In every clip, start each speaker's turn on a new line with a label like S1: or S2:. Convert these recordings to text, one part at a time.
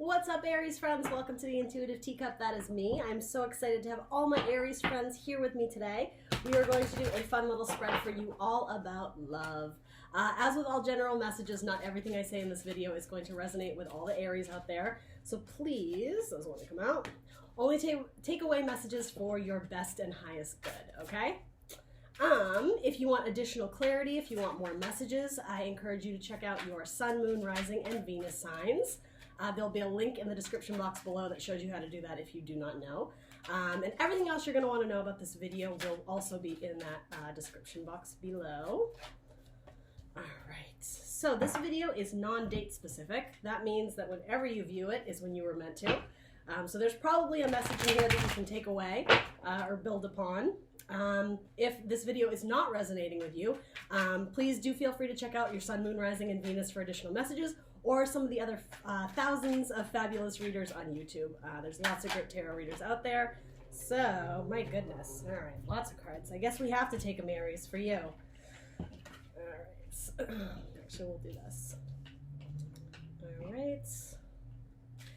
S1: What's up, Aries friends? Welcome to the Intuitive Teacup. That is me. I'm so excited to have all my Aries friends here with me today. We are going to do a fun little spread for you all about love. As with all general messages, not everything I say in this video is going to resonate with all the Aries out there. So please, those want to come out, only take away messages for your best and highest good, okay? If you want additional clarity, if you want more messages, I encourage you to check out your Sun, Moon, Rising, and Venus signs. There'll be a link in the description box below that shows you how to do that if you do not know. And everything else you're going to want to know about this video will also be in that description box below. Alright, so this video is non-date specific. That means that whenever you view it is when you were meant to. So there's probably a message in here that you can take away or build upon. If this video is not resonating with you, please do feel free to check out your Sun, Moon, Rising, and Venus for additional messages, or some of the other thousands of fabulous readers on YouTube. There's lots of great tarot readers out there. So, my goodness. All right, lots of cards. I guess we have to take them, Aries, for you. All right. Actually, we'll do this. All right.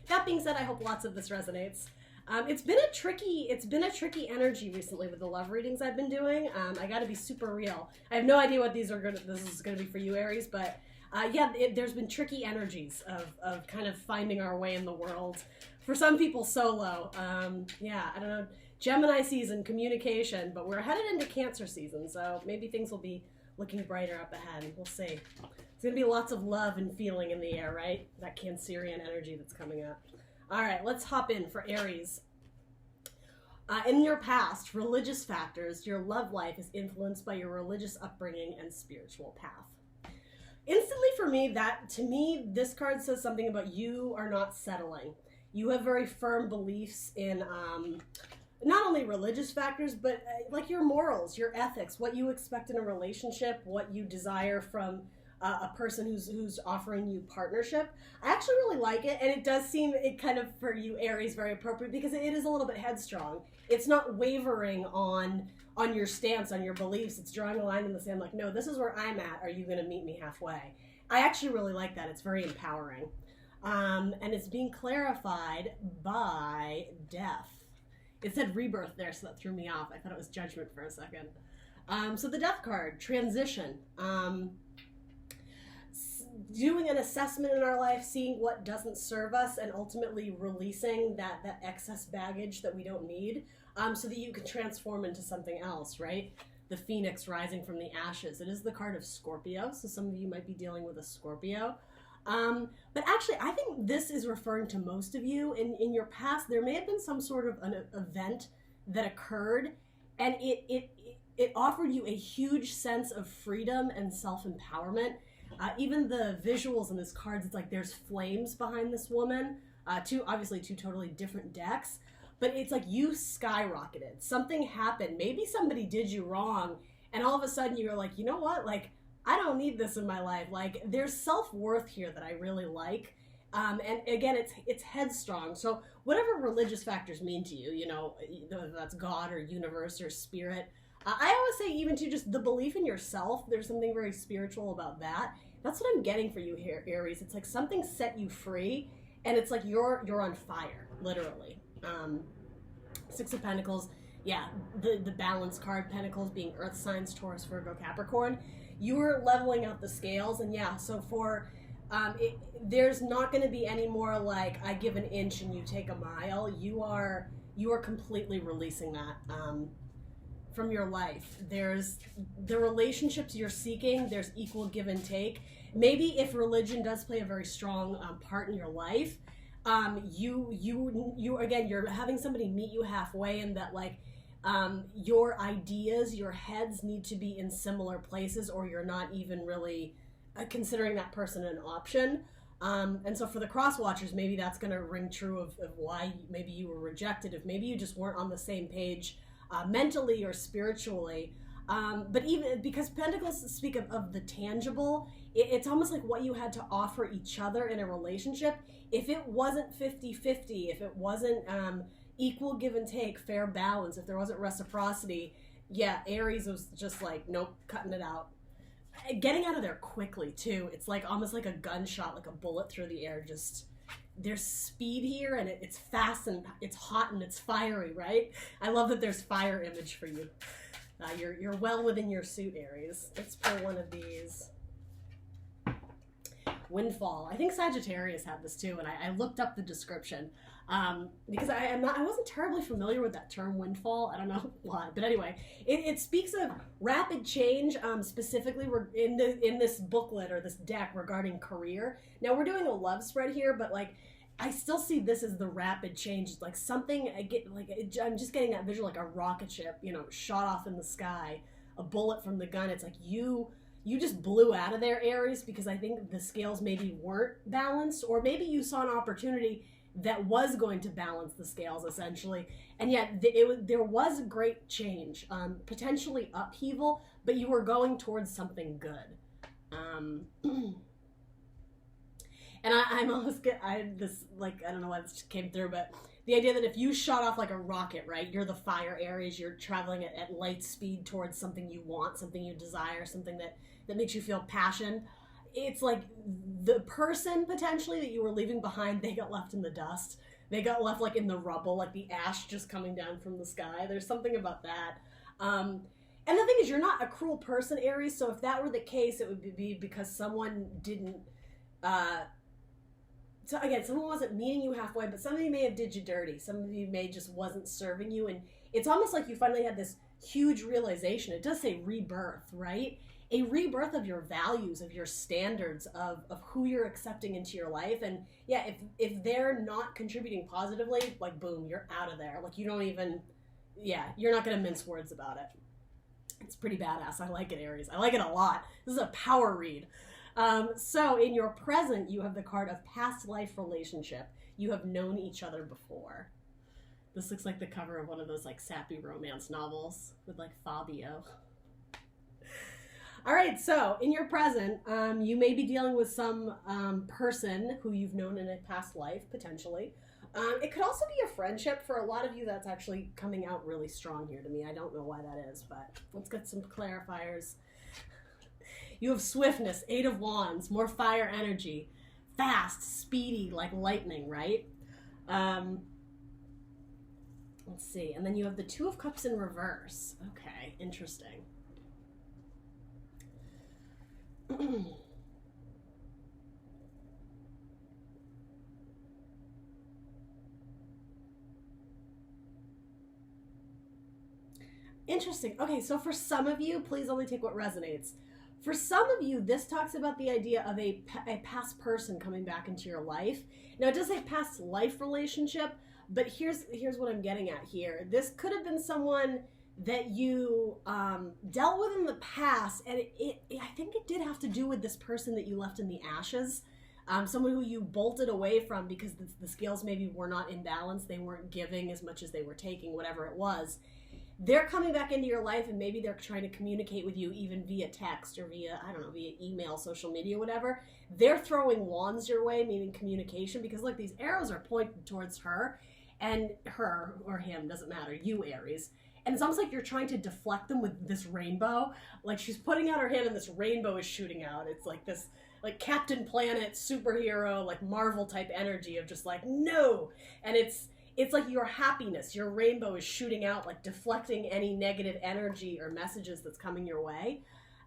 S1: That being said, I hope lots of this resonates. It's been a tricky energy recently with the love readings I've been doing. I got to be super real. I have no idea what this is gonna be for you, Aries, but yeah, there's been tricky energies of kind of finding our way in the world. For some people, solo. Yeah, I don't know. Gemini season, communication, but we're headed into Cancer season, so maybe things will be looking brighter up ahead. We'll see. It's gonna be lots of love and feeling in the air, right? That Cancerian energy that's coming up. All right, let's hop in for Aries. In your past, religious factors, your love life is influenced by your religious upbringing and spiritual path. Instantly for me, to me, this card says something about you are not settling. You have very firm beliefs in not only religious factors, but like your morals, your ethics, what you expect in a relationship, what you desire from a person who's offering you partnership. I actually really like it, and it does seem kind of for you Aries very appropriate because it is a little bit headstrong. It's not wavering on your stance, on your beliefs. It's drawing a line in the sand like, no, this is where I'm at. Are you going to meet me halfway? I actually really like that. It's very empowering. And it's being clarified by death. It said rebirth there, so that threw me off. I thought it was judgment for a second. So the death card, transition. Doing an assessment in our life, seeing what doesn't serve us, and ultimately releasing that excess baggage that we don't need, so that you can transform into something else, right? The phoenix rising from the ashes. It is the card of Scorpio, so some of you might be dealing with a Scorpio. But actually, I think this is referring to most of you. In your past, there may have been some sort of an event that occurred, and it offered you a huge sense of freedom and self-empowerment. Even the visuals in this card, it's like there's flames behind this woman. Obviously two totally different decks, but it's like you skyrocketed. Something happened. Maybe somebody did you wrong, and all of a sudden you're like, you know what? Like, I don't need this in my life. Like, there's self-worth here that I really like. And again, it's headstrong. So whatever religious factors mean to you, you know, whether that's God or universe or spirit, I always say even to just the belief in yourself, there's something very spiritual about that. That's what I'm getting for you here, Aries. It's like something set you free, and it's like you're on fire, literally. Six of Pentacles, yeah, the balance card, Pentacles being Earth signs, Taurus, Virgo, Capricorn. You're leveling out the scales, and yeah, so for there's not going to be any more like I give an inch and you take a mile. You are completely releasing that. From your life. There's the relationships you're seeking, there's equal give and take. Maybe if religion does play a very strong part in your life, you again, you're having somebody meet you halfway, and that like your ideas, your heads need to be in similar places, or you're not even really considering that person an option. And so for the cross watchers, maybe that's going to ring true of why maybe you were rejected, if maybe you just weren't on the same page mentally or spiritually. But even because Pentacles speak of the tangible, it's almost like what you had to offer each other in a relationship. If it wasn't 50-50, if it wasn't equal give and take, fair balance, if there wasn't reciprocity, yeah, Aries was just like, nope, cutting it out. Getting out of there quickly too. It's like almost like a gunshot, like a bullet through the air, just there's speed here, and it's fast and it's hot and it's fiery, right? I love that there's fire image for you. You're well within your suit, Aries. Let's pull one of these. Windfall. I think Sagittarius had this too, and I looked up the description because I wasn't terribly familiar with that term windfall. I don't know why, but anyway, it speaks of rapid change. Specifically, we're in this booklet or this deck regarding career. Now we're doing a love spread here, but like I still see this as the rapid change. It's like something I'm just getting that visual, like a rocket ship, shot off in the sky, a bullet from the gun. It's like you just blew out of there, Aries, because I think the scales maybe weren't balanced, or maybe you saw an opportunity that was going to balance the scales, essentially. And yet there was great change, potentially upheaval, but you were going towards something good. And I'm almost I don't know why this just came through, but the idea that if you shot off like a rocket, right, you're the fire, Aries, you're traveling at light speed towards something you want, something you desire, something that makes you feel passion. It's like the person potentially that you were leaving behind, they got left in the dust. They got left like in the rubble, like the ash just coming down from the sky. There's something about that. And the thing is, you're not a cruel person, Aries, so if that were the case, it would be because someone didn't... So again, someone wasn't meeting you halfway, but somebody may have did you dirty. Somebody may just wasn't serving you. And it's almost like you finally had this huge realization. It does say rebirth, right? A rebirth of your values, of your standards, of who you're accepting into your life. And yeah, if they're not contributing positively, like boom, you're out of there. Like you don't even, you're not going to mince words about it. It's pretty badass. I like it, Aries. I like it a lot. This is a power read. So in your present, you have the card of past life relationship. You have known each other before. This looks like the cover of one of those like sappy romance novels with like Fabio. All right, so in your present, you may be dealing with some person who you've known in a past life, potentially. It could also be a friendship. For a lot of you, that's actually coming out really strong here to me. I don't know why that is, but let's get some clarifiers. You have swiftness, 8 of Wands, more fire energy, fast, speedy, like lightning, right? Let's see. And then you have the 2 of Cups in reverse. Okay, interesting. Interesting. Okay, so for some of you, please only take what resonates. For some of you, this talks about the idea of a past person coming back into your life. Now, it does say past life relationship, but here's what I'm getting at here. This could have been someone that you dealt with in the past, and I think it did have to do with this person that you left in the ashes. Someone who you bolted away from because the scales maybe were not in balance. They weren't giving as much as they were taking, whatever it was. They're coming back into your life, and maybe they're trying to communicate with you even via text or via email, social media, whatever. They're throwing wands your way, meaning communication, because look, these arrows are pointed towards her, and her or him, doesn't matter, you, Aries. And it's almost like you're trying to deflect them with this rainbow. Like she's putting out her hand and this rainbow is shooting out. It's like this like Captain Planet superhero, like Marvel type energy of just like, no. And it's like your happiness, your rainbow is shooting out, like deflecting any negative energy or messages that's coming your way.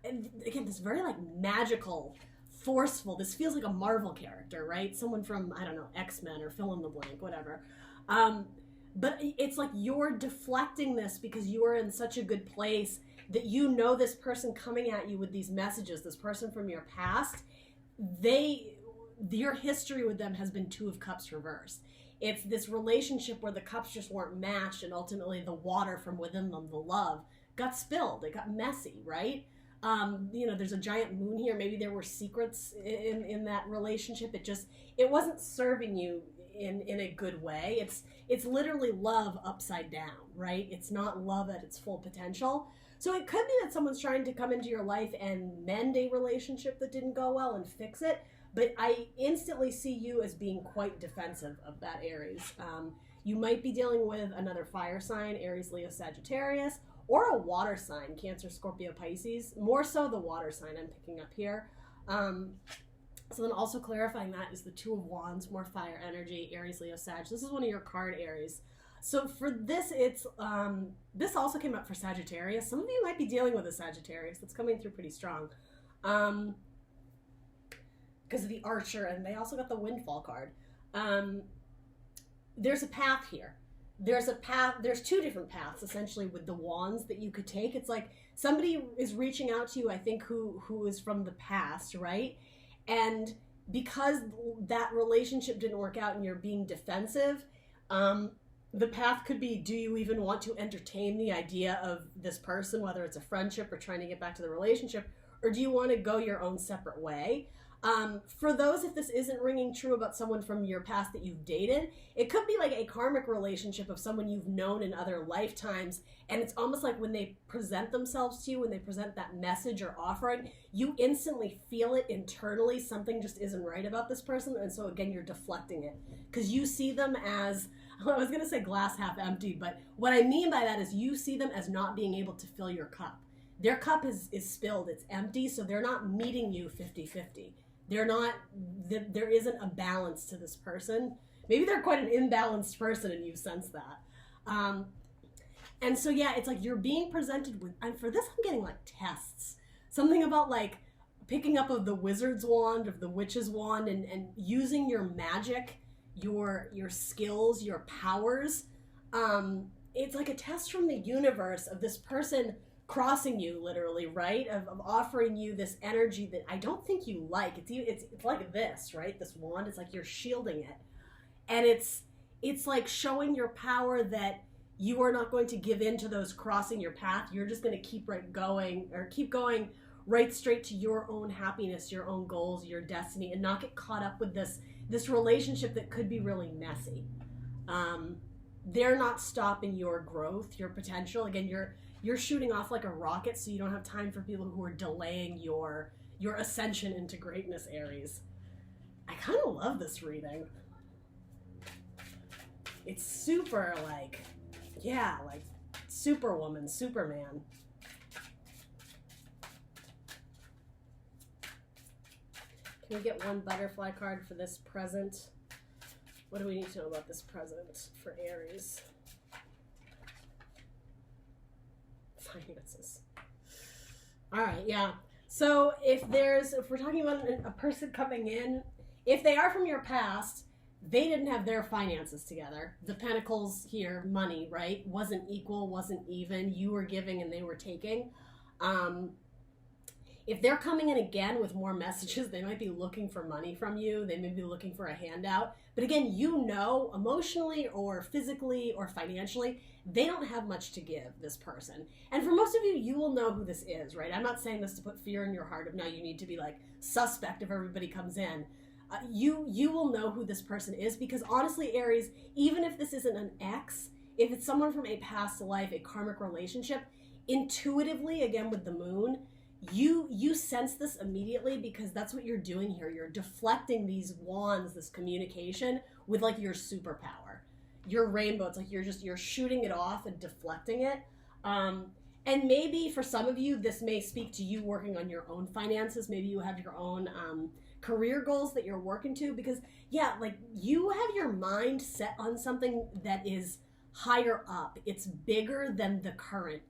S1: And again, this very like magical, forceful, this feels like a Marvel character, right? Someone from, I don't know, X-Men or fill in the blank, whatever. But it's like you're deflecting this because you are in such a good place that you know this person coming at you with these messages, this person from your past, your history with them has been 2 of Cups reversed. It's this relationship where the cups just weren't matched, and ultimately the water from within them, the love, got spilled. It got messy, right? There's a giant moon here. Maybe there were secrets in that relationship. It wasn't serving you in a good way. It's literally love upside down, right? It's not love at its full potential. So it could be that someone's trying to come into your life and mend a relationship that didn't go well and fix it. But I instantly see you as being quite defensive of that, Aries. You might be dealing with another fire sign, Aries, Leo, Sagittarius, or a water sign, Cancer, Scorpio, Pisces. More so the water sign I'm picking up here. So then also clarifying that is the Two of Wands, more fire energy, Aries, Leo, Sag. This is one of your card, Aries. So for this, it's this also came up for Sagittarius. Some of you might be dealing with a Sagittarius. That's coming through pretty strong. Because of the Archer, and they also got the Windfall card. There's a path here. There's a path. There's two different paths, essentially, with the wands that you could take. It's like somebody is reaching out to you, I think, who is from the past, right? And because that relationship didn't work out and you're being defensive, the path could be, do you even want to entertain the idea of this person, whether it's a friendship or trying to get back to the relationship, or do you want to go your own separate way? For those, if this isn't ringing true about someone from your past that you've dated, it could be like a karmic relationship of someone you've known in other lifetimes, and it's almost like when they present themselves to you, when they present that message or offering, you instantly feel it internally, something just isn't right about this person, and so again, you're deflecting it, because you see them as, I was going to say glass half empty, but what I mean by that is you see them as not being able to fill your cup. Their cup is spilled, it's empty, so they're not meeting you 50-50. They're not, there isn't a balance to this person. Maybe they're quite an imbalanced person and you sense that. And so, yeah, it's like you're being presented with, and for this I'm getting like tests. Something about like picking up of the wizard's wand, of the witch's wand, and using your magic, your skills, your powers. It's like a test from the universe of this person crossing you, literally, right? Of offering you this energy that I don't think you like. It's like this, right? This wand, it's like you're shielding it. And it's like showing your power that you are not going to give in to those crossing your path. You're just going to keep going right straight to your own happiness, your own goals, your destiny, and not get caught up with this relationship that could be really messy. They're not stopping your growth, your potential. Again, you're shooting off like a rocket, so you don't have time for people who are delaying your ascension into greatness, Aries. I kind of love this reading. It's super like, yeah, like Superwoman, Superman. Can we get one butterfly card for this present? What do we need to know about this present for Aries? Finances. All right, yeah. So if we're talking about a person coming in, if they are from your past, they didn't have their finances together. The pentacles here, money, right? Wasn't equal, wasn't even. You were giving and they were taking. If they're coming in again with more messages, they might be looking for money from you. They may be looking for a handout. But again, you know, emotionally or physically or financially, they don't have much to give, this person. And for most of you, you will know who this is, right? I'm not saying this to put fear in your heart of now you need to be like suspect if everybody comes in. You will know who this person is, because honestly, Aries, even if this isn't an ex, if it's someone from a past life, a karmic relationship, intuitively, again with the moon, you sense this immediately, because that's what you're doing here. You're deflecting these wands, this communication, with like your superpower, your rainbow. It's like you're shooting it off and deflecting it. And maybe for some of you, this may speak to you working on your own finances. Maybe you have your own career goals that you're working to, because yeah, like you have your mind set on something that is higher up. It's bigger than the current,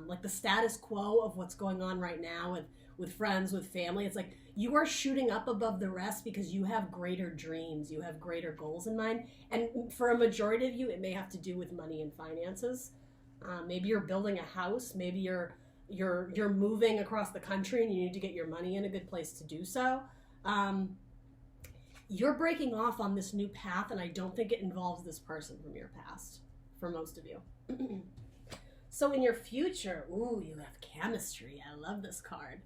S1: like the status quo of what's going on right now with friends, with family. It's like you are shooting up above the rest because you have greater dreams, you have greater goals in mind. And for a majority of you, it may have to do with money and finances. Maybe you're building a house. Maybe you're moving across the country and you need to get your money in a good place to do so. You're breaking off on this new path, and I don't think it involves this person from your past. For most of you. So in your future, ooh, you have chemistry. I love this card.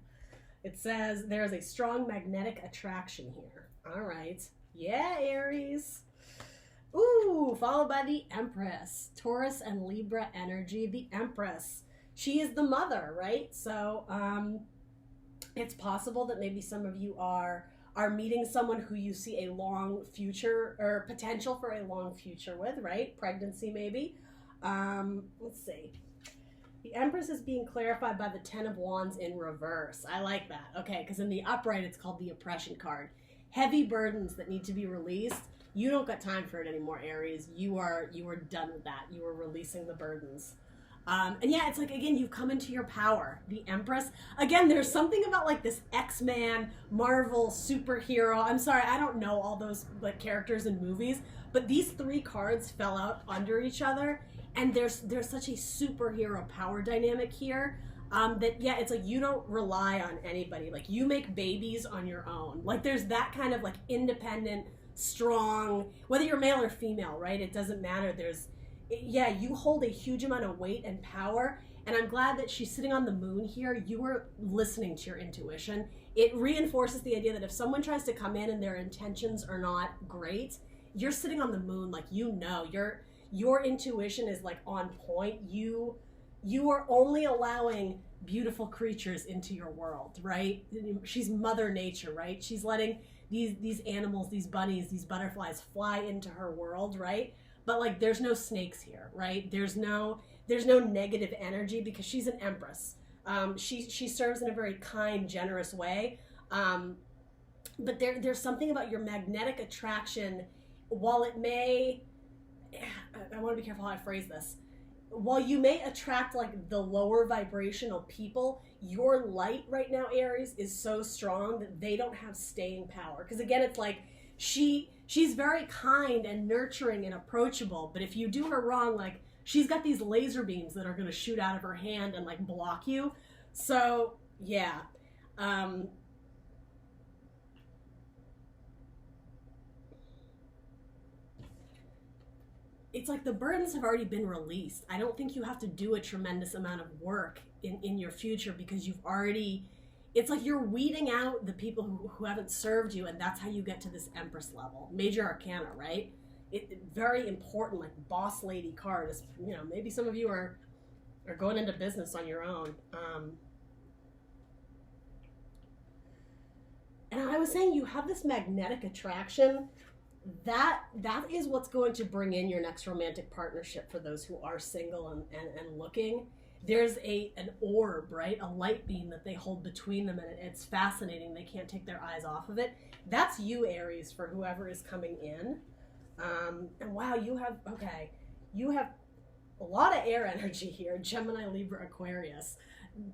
S1: It says there's a strong magnetic attraction here. All right. Yeah, Aries. Ooh, followed by the Empress. Taurus and Libra energy. The Empress. She is the mother, right? So it's possible that maybe some of you are meeting someone who you see a long future or potential for a long future with, right? Pregnancy, maybe. Let's see. The Empress is being clarified by the Ten of Wands in reverse. I like that. Okay, because in the upright, it's called the Oppression card. heavy burdens that need to be released. You don't got time for it anymore, Aries. You are done with that. You are releasing the burdens. And yeah, it's like, again, you've come into your power. The Empress. Again, there's something about like this X-Man, Marvel, superhero. I'm sorry, I don't know all those like characters in movies, but these three cards fell out under each other, and there's such a superhero power dynamic here. That, yeah, it's like you don't rely on anybody. Like, you make babies on your own. Like, there's that kind of like independent, strong, whether you're male or female, right? It doesn't matter. Yeah, you hold a huge amount of weight and power, and I'm glad that she's sitting on the moon here. You were listening to your intuition. It reinforces the idea that if someone tries to come in and their intentions are not great, you're sitting on the moon, like, you know, your intuition is like on point. You are only allowing beautiful creatures into your world, right? She's Mother Nature, right? She's letting these animals, these bunnies, these butterflies fly into her world, right? But like, there's no snakes here, right? There's no negative energy because she's an Empress. She serves in a very kind, generous way. But there's something about your magnetic attraction. While it may, I want to be careful how I phrase this. While you may attract like the lower vibrational people, your light right now, Aries, is so strong that they don't have staying power. Because again, it's like she's very kind and nurturing and approachable, but if you do her wrong, like, she's got these laser beams that are going to shoot out of her hand and like block you. So yeah, it's like the burdens have already been released. I don't think you have to do a tremendous amount of work in your future, because you've already, it's like you're weeding out the people who haven't served you, and that's how you get to this Empress level. Major Arcana, right? Very important, like, boss lady card. Is, you know, maybe some of you are going into business on your own. And I was saying, you have this magnetic attraction. That is what's going to bring in your next romantic partnership for those who are single and looking. There's an orb, right? A light beam that they hold between them, and it's fascinating. They can't take their eyes off of it. That's you, Aries, for whoever is coming in. And wow, you have a lot of air energy here. Gemini, Libra, Aquarius.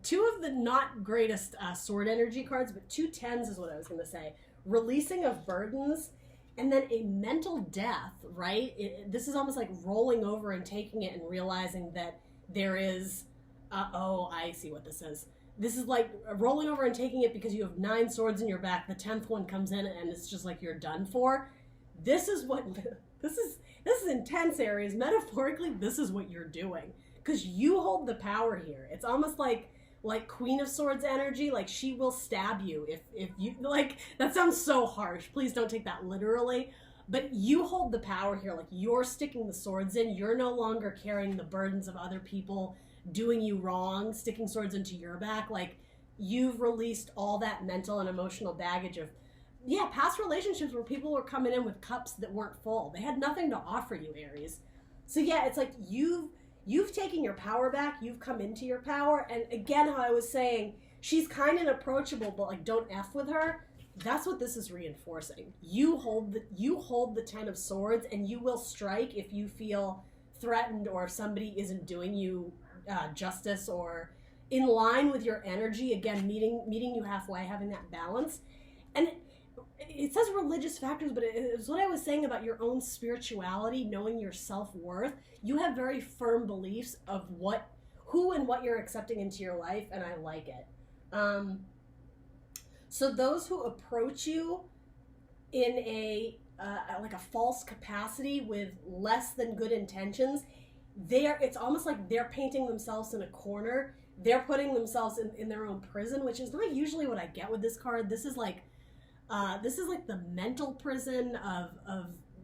S1: Two of the not greatest sword energy cards, but 2 tens is what I was going to say. Releasing of burdens, and then a mental death, right? This is almost like rolling over and taking it and realizing that there is... oh, I see what this is. This is like rolling over and taking it because you have 9 swords in your back. The 10th one comes in and it's just like you're done for. This is intense, Aries. Metaphorically, this is what you're doing, because you hold the power here. It's almost like Queen of Swords energy. Like, she will stab you if you, like, that sounds so harsh. Please don't take that literally. But you hold the power here. Like, you're sticking the swords in. You're no longer carrying the burdens of other people doing you wrong, sticking swords into your back. Like, you've released all that mental and emotional baggage of, yeah, past relationships where people were coming in with cups that weren't full. They had nothing to offer you, Aries. So yeah, it's like you've taken your power back. You've come into your power. And again, how I was saying, she's kind and approachable, but like, don't F with her. That's what this is reinforcing. You hold the 10 of swords, and you will strike if you feel threatened, or if somebody isn't doing you justice or in line with your energy. Again, meeting you halfway, having that balance. And it says religious factors, but it's what I was saying about your own spirituality, knowing your self-worth. You have very firm beliefs of who and what you're accepting into your life, and I like it. So those who approach you in like a false capacity with less than good intentions, it's almost like they're painting themselves in a corner. They're putting themselves in their own prison, which is not usually what I get with this card. This is like the mental prison of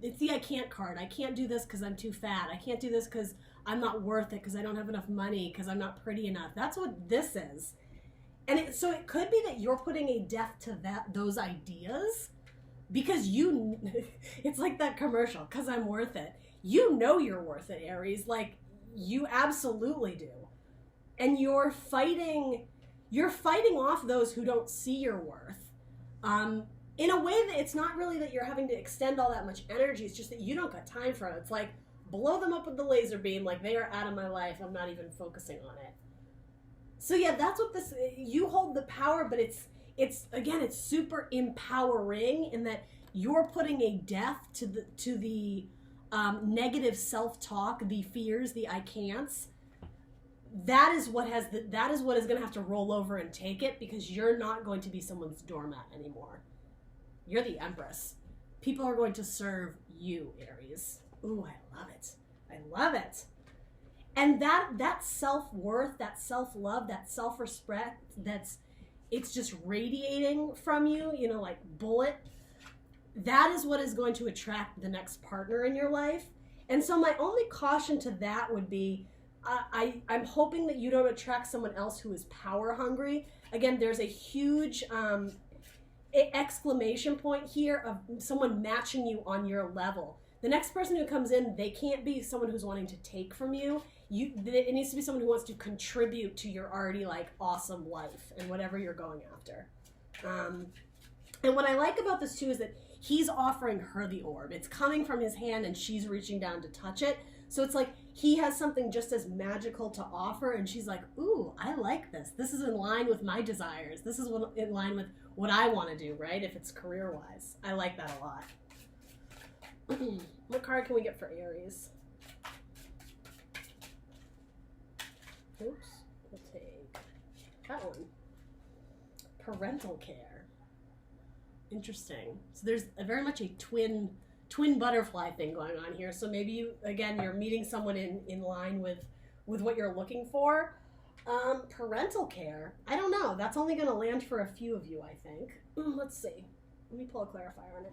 S1: it's the I can't card. I can't do this because I'm too fat. I can't do this because I'm not worth it, because I don't have enough money, because I'm not pretty enough. That's what this is. And so it could be that you're putting a death to those ideas, because it's like that commercial, because I'm worth it. You know you're worth it, Aries. Like, you absolutely do. And you're fighting off those who don't see your worth. in a way that it's not really that you're having to extend all that much energy. It's just that you don't got time for it. It's like, blow them up with the laser beam. Like, they are out of my life. I'm not even focusing on it. So yeah, that's what this, you hold the power, but it's again, it's super empowering in that you're putting a death to the negative self-talk, the fears, the I can'ts. That is what is going to have to roll over and take it, because you're not going to be someone's doormat anymore. You're the empress. People are going to serve you, Aries. Ooh, I love it. I love it. And that self-worth, that self-love, that self-respect, it's just radiating from you, you know, like bullet. That is what is going to attract the next partner in your life. And so my only caution to that would be, I'm hoping that you don't attract someone else who is power hungry. Again, there's a huge exclamation point here of someone matching you on your level. The next person who comes in, they can't be someone who's wanting to take from you. It needs to be someone who wants to contribute to your already like awesome life and whatever you're going after. And what I like about this too is that he's offering her the orb. It's coming from his hand and she's reaching down to touch it. So it's like he has something just as magical to offer, and she's like, ooh, I like this. This is in line with my desires. This is in line with what I want to do, right? If it's career-wise. I like that a lot. What card can we get for Aries? Oops. We'll take that one. Parental care. Interesting. So there's very much a twin butterfly thing going on here. So maybe you're meeting someone in line with what you're looking for. Parental care. I don't know. That's only going to land for a few of you, I think. Let's see. Let me pull a clarifier on it.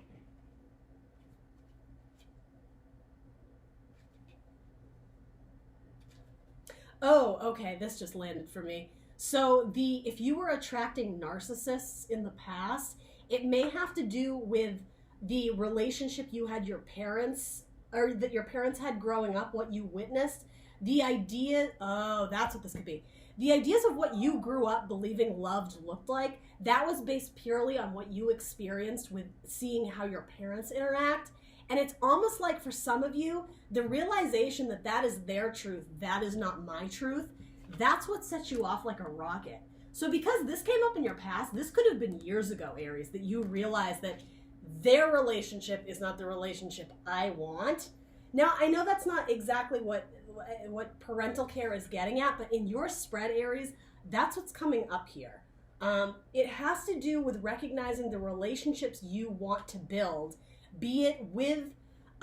S1: Oh, okay. This just landed for me. So if you were attracting narcissists in the past, it may have to do with the relationship you had your parents, or that your parents had growing up, what you witnessed. The idea, oh, that's what this could be. The ideas of what you grew up believing loved looked like, that was based purely on what you experienced with seeing how your parents interact. And it's almost like for some of you, the realization that that is their truth, that is not my truth, that's what sets you off like a rocket. So because this came up in your past, this could have been years ago, Aries, that you realized that their relationship is not the relationship I want. Now, I know that's not exactly what parental care is getting at, but in your spread, Aries, that's what's coming up here. It has to do with recognizing the relationships you want to build, be it with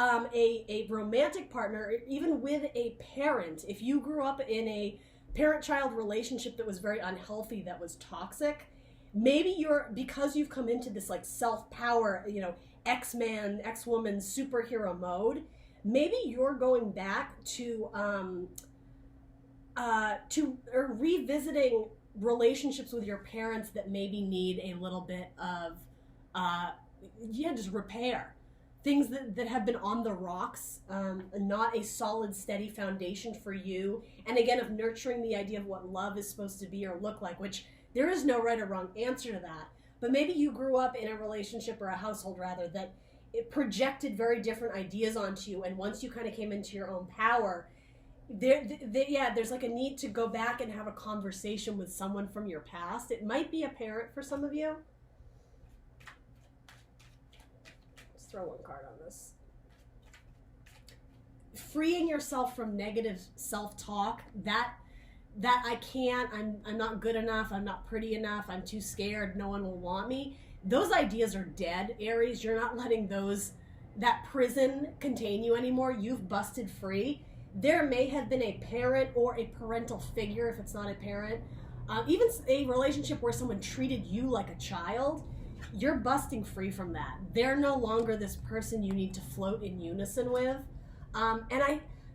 S1: a romantic partner, or even with a parent. If you grew up in a parent-child relationship that was very unhealthy, that was toxic, maybe because you've come into this like self-power, you know, X-man, X-woman superhero mode, maybe you're going back to revisiting relationships with your parents that maybe need a little bit of just repair. Things that have been on the rocks, not a solid, steady foundation for you. And again, of nurturing the idea of what love is supposed to be or look like, which there is no right or wrong answer to that. But maybe you grew up in a relationship, or a household rather, that it projected very different ideas onto you. And once you kind of came into your own power, there's like a need to go back and have a conversation with someone from your past. It might be a parent for some of you. Let's throw one card on this. Freeing yourself from negative self-talk, that I can't, I'm not good enough, I'm not pretty enough, I'm too scared, no one will want me. Those ideas are dead, Aries. You're not letting that prison contain you anymore. You've busted free. There may have been a parent or a parental figure, if it's not a parent, even a relationship where someone treated you like a child. You're busting free from that. They're no longer this person you need to float in unison with.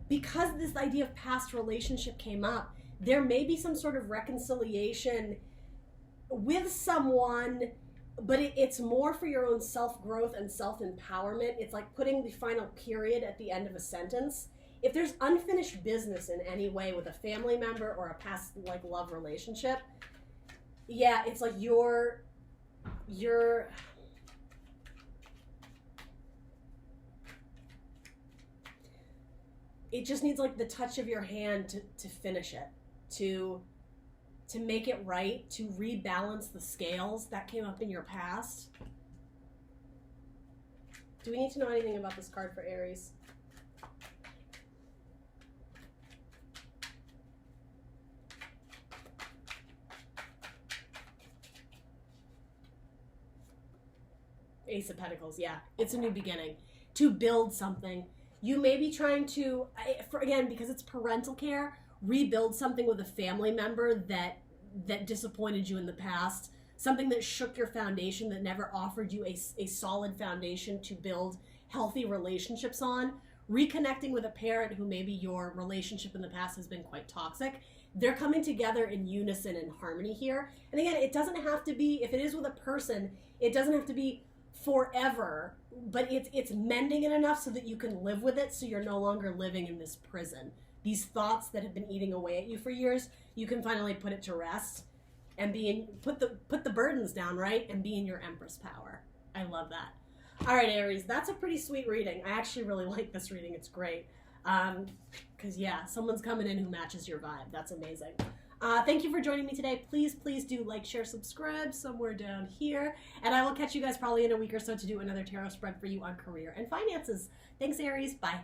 S1: Because this idea of past relationship came up, there may be some sort of reconciliation with someone, but it's more for your own self-growth and self-empowerment. It's like putting the final period at the end of a sentence. If there's unfinished business in any way with a family member or a past like love relationship, yeah, it's like you're it just needs like the touch of your hand to finish it, to make it right, to rebalance the scales that came up in your past. Do we need to know anything about this card for Aries? Ace of Pentacles, yeah. It's a new beginning. To build something. You may be trying to, again, because it's parental care, rebuild something with a family member that disappointed you in the past. Something that shook your foundation, that never offered you a solid foundation to build healthy relationships on. Reconnecting with a parent who maybe your relationship in the past has been quite toxic. They're coming together in unison and harmony here. And again, it doesn't have to be, if it is with a person, it doesn't have to be forever, but it's mending it enough so that you can live with it, so you're no longer living in this prison. These thoughts that have been eating away at you for years, you can finally put it to rest and put the burdens down, right? And be in your Empress power. I love that. All right, Aries, that's a pretty sweet reading. I actually really like this reading. It's great. Because, yeah, someone's coming in who matches your vibe. That's amazing. Thank you for joining me today. Please do like, share, subscribe somewhere down here. And I will catch you guys probably in a week or so to do another tarot spread for you on career and finances. Thanks, Aries. Bye.